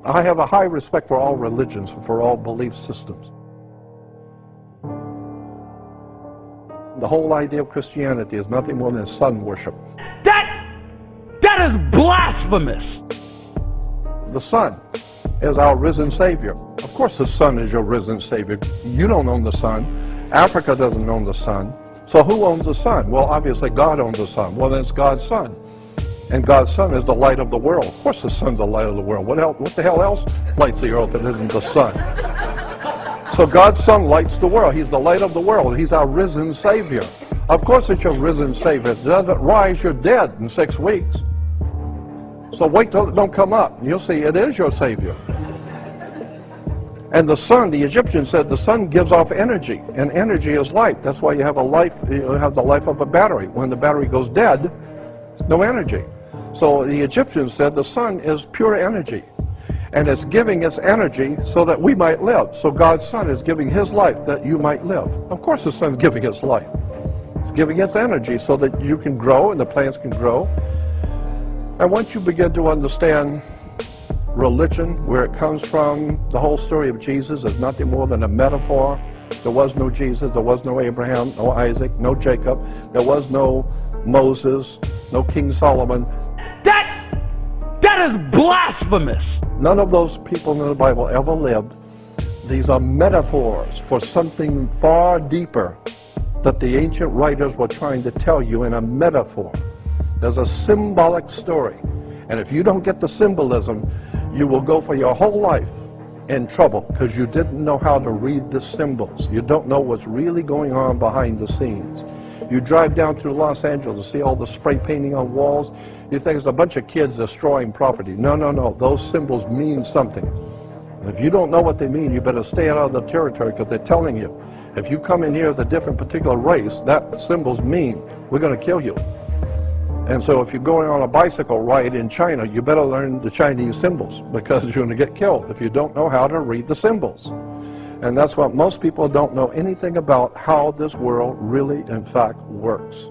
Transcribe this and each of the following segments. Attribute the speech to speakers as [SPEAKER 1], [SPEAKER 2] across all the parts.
[SPEAKER 1] I have a high respect for all religions, for all belief systems. The whole idea of Christianity is nothing more than sun worship.
[SPEAKER 2] That is blasphemous!
[SPEAKER 1] The sun is our risen Savior. Of course the sun is your risen Savior. You don't own the sun. Africa doesn't own the sun. So who owns the sun? Well, obviously God owns the sun. Well, then it's God's son. And God's son is the light of the world. Of course the sun's the light of the world. What the hell else lights the earth if it isn't the sun? So God's son lights the world. He's the light of the world. He's our risen Savior. Of course it's your risen Savior. If it doesn't rise, you're dead in 6 weeks. So wait till it don't come up. You'll see it is your Savior. And the sun, the Egyptians said the sun gives off energy, and energy is light. That's why you have the life of a battery. When the battery goes dead, there's no energy. So the Egyptians said the sun is pure energy, and it's giving its energy so that we might live. So God's son is giving his life that you might live. Of course the sun's giving its life. It's giving its energy so that you can grow and the plants can grow. And once you begin to understand religion, where it comes from, the whole story of Jesus is nothing more than a metaphor. There was no Jesus, there was no Abraham, no Isaac, no Jacob, there was no Moses, no King Solomon.
[SPEAKER 2] That is blasphemous!
[SPEAKER 1] None of those people in the Bible ever lived. These are metaphors for something far deeper that the ancient writers were trying to tell you in a metaphor. There's a symbolic story. And if you don't get the symbolism, you will go for your whole life in trouble because you didn't know how to read the symbols. You don't know what's really going on behind the scenes. You drive down through Los Angeles and see all the spray painting on walls. You think it's a bunch of kids destroying property. No, no, no. Those symbols mean something. And if you don't know what they mean, you better stay out of the territory because they're telling you. If you come in here as a different particular race, that symbols mean we're going to kill you. And so if you're going on a bicycle ride in China, you better learn the Chinese symbols because you're going to get killed if you don't know how to read the symbols. And that's what most people don't know anything about, how this world really, in fact, works.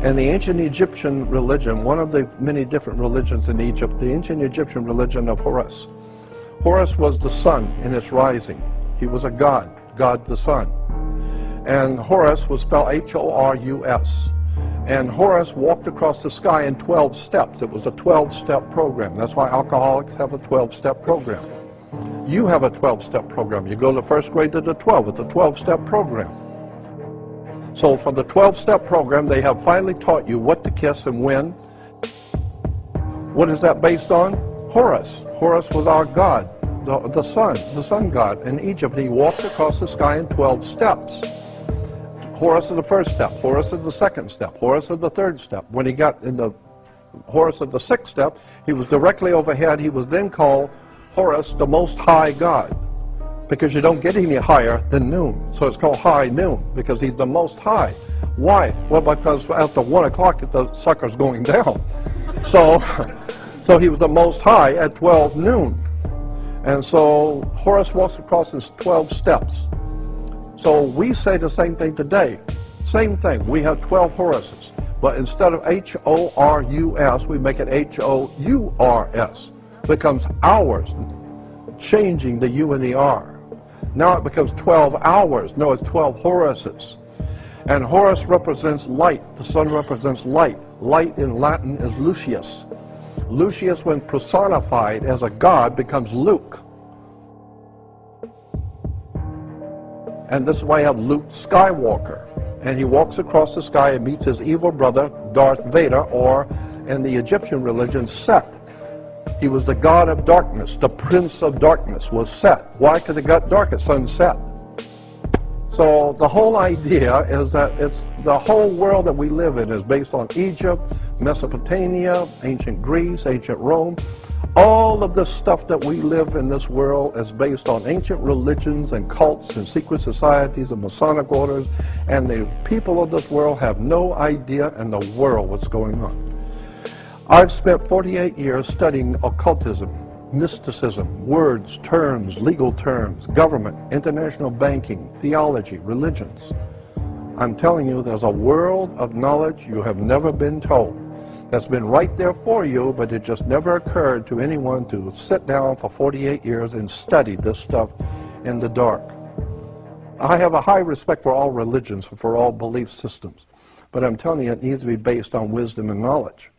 [SPEAKER 1] And the ancient Egyptian religion, one of the many different religions in Egypt, the ancient Egyptian religion of Horus. Horus was the sun in its rising. He was a god, God the sun. And Horus was spelled H-O-R-U-S. And Horus walked across the sky in 12 steps. It was a 12-step program. That's why alcoholics have a 12-step program. You have a 12-step program. You go to first grade to the 12. It's a 12-step program. So for the 12-step program, they have finally taught you what to kiss and when. What is that based on? Horus. Horus was our god, the sun god. In Egypt, he walked across the sky in 12 steps. Horus is the first step. Horus is the second step. Horus is the third step. When he got in the Horus of the sixth step, he was directly overhead. He was then called Horus, the Most High God, because you don't get any higher than noon. So it's called high noon, because he's the Most High. Why? Well, because after 1 o'clock, the sucker's going down. So he was the Most High at 12 noon. And so Horus walks across his 12 steps. So we say the same thing today. Same thing. We have 12 Horuses. But instead of H-O-R-U-S, we make it H-O-U-R-S. It becomes hours, changing the U and the R. Now it becomes 12 hours. No, it's 12 Horuses. And Horus represents light. The sun represents light. Light in Latin is Lucius. Lucius, when personified as a god, becomes Luke. And this is why I have Luke Skywalker. And he walks across the sky and meets his evil brother, Darth Vader, or in the Egyptian religion, Set. He was the god of darkness. The prince of darkness was Set. Why? Because it got dark at sunset. So the whole idea is that it's the whole world that we live in is based on Egypt, Mesopotamia, ancient Greece, ancient Rome. All of the stuff that we live in this world is based on ancient religions and cults and secret societies and Masonic orders, and the people of this world have no idea in the world what's going on. I've spent 48 years studying occultism, mysticism, words, terms, legal terms, government, international banking, theology, religions. I'm telling you, there's a world of knowledge you have never been told. that's been right there for you, but it just never occurred to anyone to sit down for 48 years and study this stuff in the dark. I have a high respect for all religions, for all belief systems, but I'm telling you, it needs to be based on wisdom and knowledge.